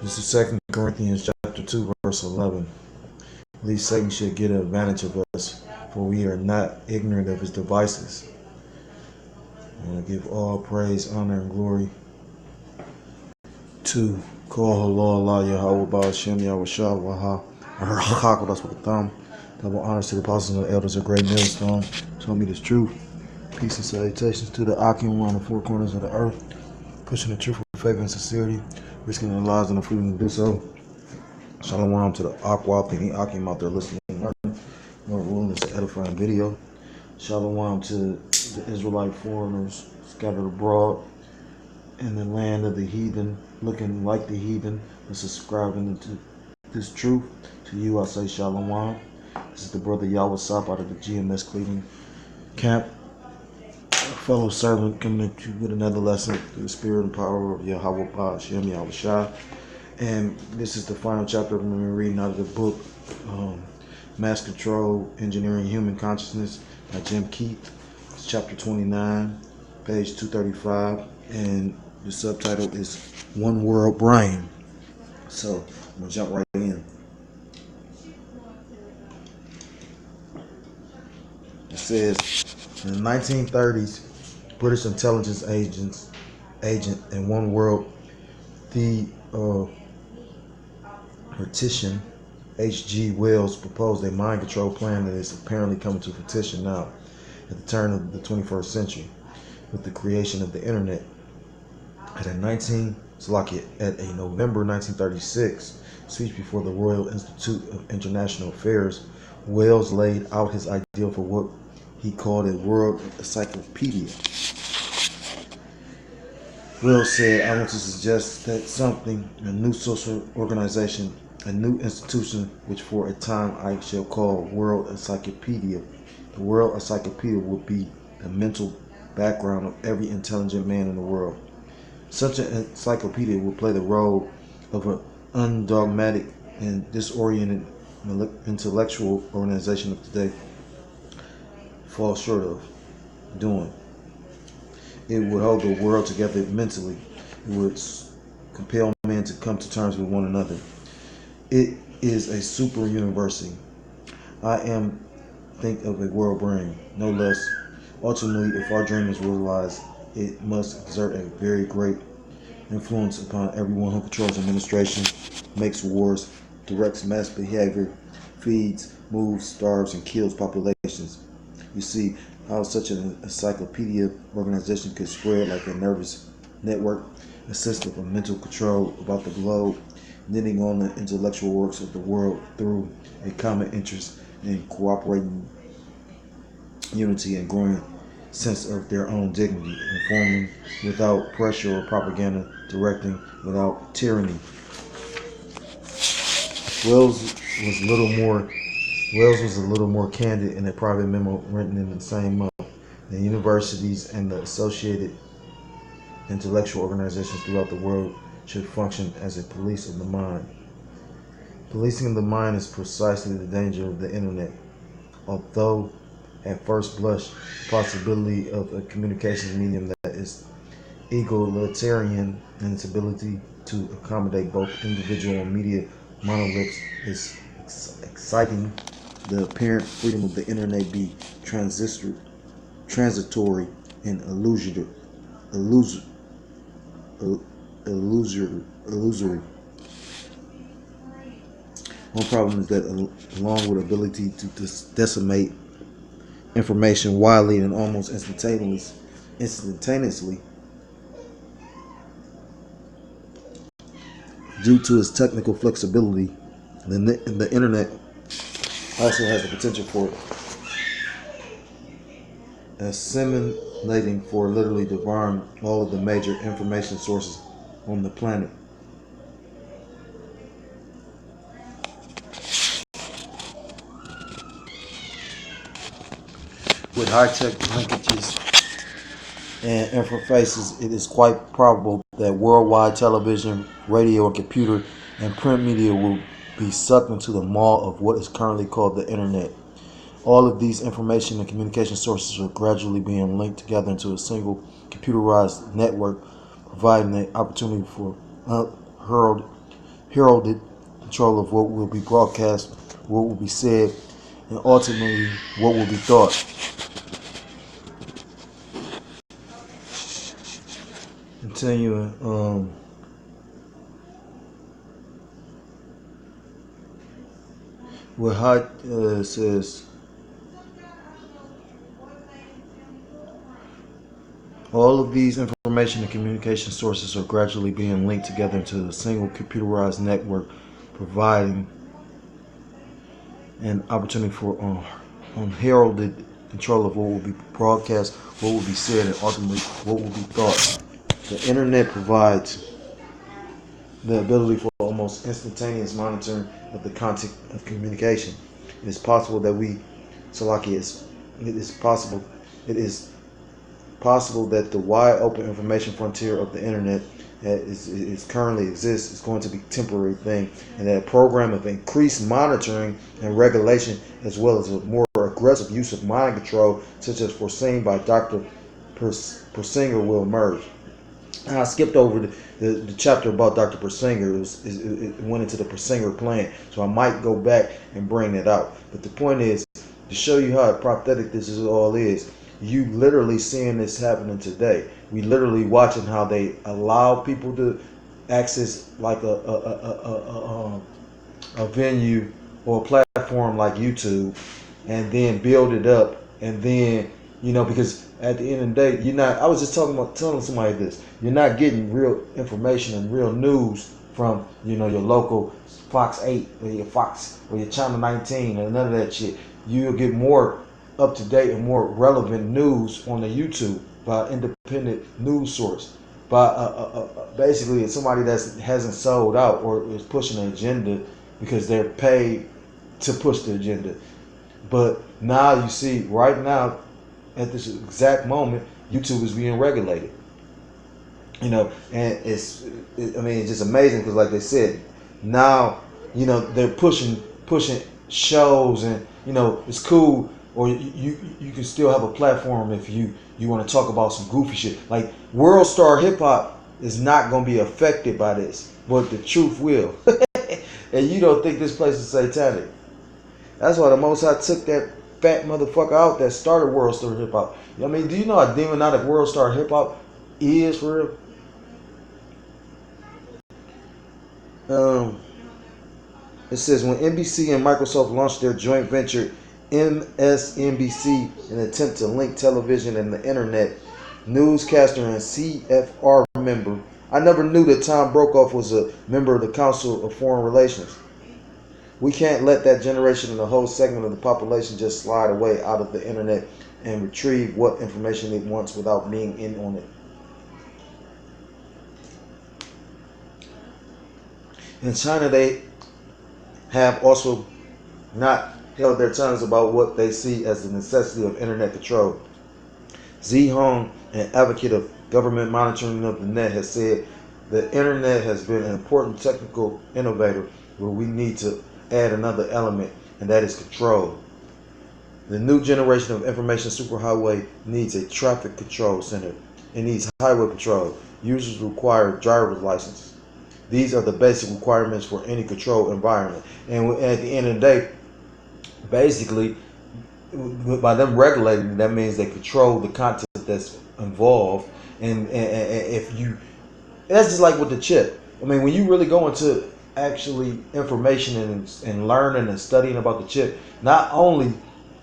This is 2 Corinthians chapter 2, verse 11. At least Satan should get an advantage of us, for we are not ignorant of his devices. And I give all praise, honor, and glory to Kol Allah Yahweh Ba'ashem Yahweh Shah Waha Arachak with thumb. Double honors to the apostles and the elders of Great Millstone. Told me this truth. Peace and salutations to the Akim on the four corners of the earth, pushing the truth with faith and sincerity, risking their lives and the freedom to do so. Shalom to the Aqua thinking Akim out there listening and learning. More willing to edifying video. Shalom to the Israelite foreigners scattered abroad in the land of the heathen, looking like the heathen, and subscribing to this truth. To you I say Shalom. This is the brother Yahweh Sap out of the GMS Cleveland camp. A fellow servant coming at you with another lesson through the spirit and power of Yahweh Ba'ashem Yahweh Shah. And this is the final chapter I'm going to be reading out of the book, Mass Control, Engineering Human Consciousness by Jim Keith. It's chapter 29, page 235, and the subtitle is One World Brain. So I'm going to jump right in. It says, in the 1930s, British intelligence agent and One World theoretician H.G. Wells proposed a mind control plan that is apparently coming to fruition now at the turn of the 21st century with the creation of the internet. At a November 1936 speech before the Royal Institute of International Affairs, Wells laid out his ideal for what he called a world encyclopedia. Wells said, I want to suggest that something, a new social organization, a new institution, which for a time I shall call World Encyclopedia. The World Encyclopedia will be the mental background of every intelligent man in the world. Such an encyclopedia will play the role of an undogmatic and disoriented intellectual organization of today falls short of doing. It would hold the world together mentally. It would compel men to come to terms with one another. It is a super university. I think of a world brain, no less. Ultimately, if our dream is realized, it must exert a very great influence upon everyone who controls administration, makes wars, directs mass behavior, feeds, moves, starves, and kills populations. You see how such an encyclopedia organization could spread like a nervous network, a system of mental control about the globe, knitting on the intellectual works of the world through a common interest in cooperating unity and growing sense of their own dignity, informing without pressure or propaganda, directing without tyranny. Wells was a little more candid in a private memo written in the same month. The universities and the associated intellectual organizations throughout the world should function as a police of the mind. Policing of the mind is precisely the danger of the internet. Although at first blush, the possibility of a communications medium that is egalitarian in its ability to accommodate both individual and media monoliths is exciting. The apparent freedom of the internet be transitory and illusory. One problem is that, along with ability to decimate information widely and almost instantaneously, due to its technical flexibility, the internet also has the potential for assimilating, for literally devouring all of the major information sources on the planet. With high-tech linkages and interfaces, it is quite probable that worldwide television, radio, and computer and print media will be sucked into the maw of what is currently called the internet. All of these information and communication sources are gradually being linked together into a single computerized network, providing the opportunity for unheralded heralded control of what will be broadcast, what will be said, and ultimately what will be thought. Continuing, what Hot says, all of these information and communication sources are gradually being linked together into a single computerized network, providing an opportunity for unheralded control of what will be broadcast, what will be said, and ultimately what will be thought. The internet provides the ability for almost instantaneous monitoring of the content of communication. It is possible that it is possible that the wide open information frontier of the internet that is currently exists is going to be a temporary thing, and that a program of increased monitoring and regulation, as well as a more aggressive use of mind control, such as foreseen by Dr. Persinger, will emerge. And I skipped over the chapter about Dr. Persinger. It went into the Persinger plan, so I might go back and bring that out. But the point is, to show you how prophetic this all is, you literally seeing this happening today. We literally watching how they allow people to access like a venue or a platform like YouTube, and then build it up, and then because at the end of the day, you're not. I was just telling somebody this. You're not getting real information and real news from your local Fox 8 or your Fox or your Channel 19 and none of that shit. You'll get more up to date and more relevant news on the YouTube by independent news source, by basically somebody that hasn't sold out or is pushing an agenda because they're paid to push the agenda. But now you see, right now, at this exact moment, YouTube is being regulated. And it's just amazing because, like they said, now they're pushing shows, and it's cool. Or you can still have a platform if you want to talk about some goofy shit. Like World Star Hip Hop is not going to be affected by this, but the truth will. And you don't think this place is satanic. That's why the Most High took that fat motherfucker out that started World Star Hip Hop. Do you know how demonic World Star Hip Hop is for real? It says when NBC and Microsoft launched their joint venture MSNBC, an attempt to link television and the internet, newscaster and CFR member. I never knew that Tom Brokaw was a member of the Council of Foreign Relations. We can't let that generation and the whole segment of the population just slide away out of the internet and retrieve what information it wants without being in on it. In China, they have also not held their tongues about what they see as the necessity of internet control. Xi Hong, an advocate of government monitoring of the net, has said the internet has been an important technical innovator where we need to add another element, and that is control. The new generation of information superhighway needs a traffic control center. It needs highway patrol. Users require driver's licenses. These are the basic requirements for any control environment. And at the end of the day, basically, by them regulating, that means they control the content that's involved. And if you, that's just like with the chip. When you really go into actually information and learning and studying about the chip, not only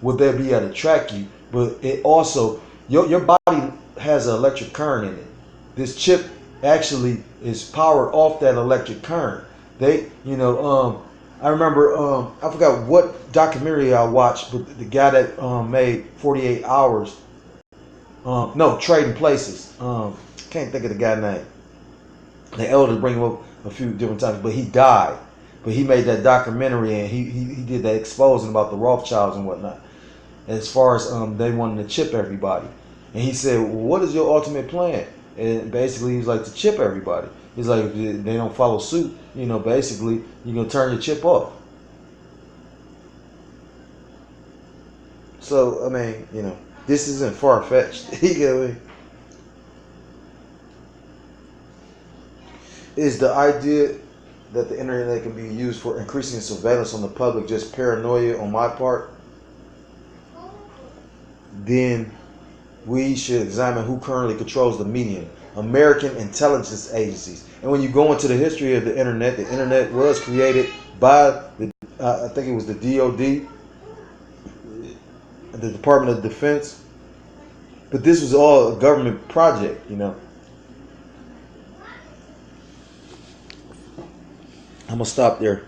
will they be able to track you, but it also, your body has an electric current in it. This chip actually is powered off that electric current. I remember, I forgot what documentary I watched, but the guy that made 48 Hours, Trading Places, can't think of the guy's name. The elders bring him up a few different times, but he died. But he made that documentary, and he did that exposing about the Rothschilds and whatnot. As far as they wanted to chip everybody. And he said, well, what is your ultimate plan? And basically, he's like, to chip everybody. He's like, if they don't follow suit, basically, you're going to turn your chip off. So, this isn't far-fetched. You get what I mean? Is the idea that the internet can be used for increasing surveillance on the public, just paranoia on my part, then we should examine who currently controls the medium. American intelligence agencies. And when you go into the history of the internet was created by the, I think it was the DOD, the Department of Defense. But this was all a government project, you know. I'm gonna stop there.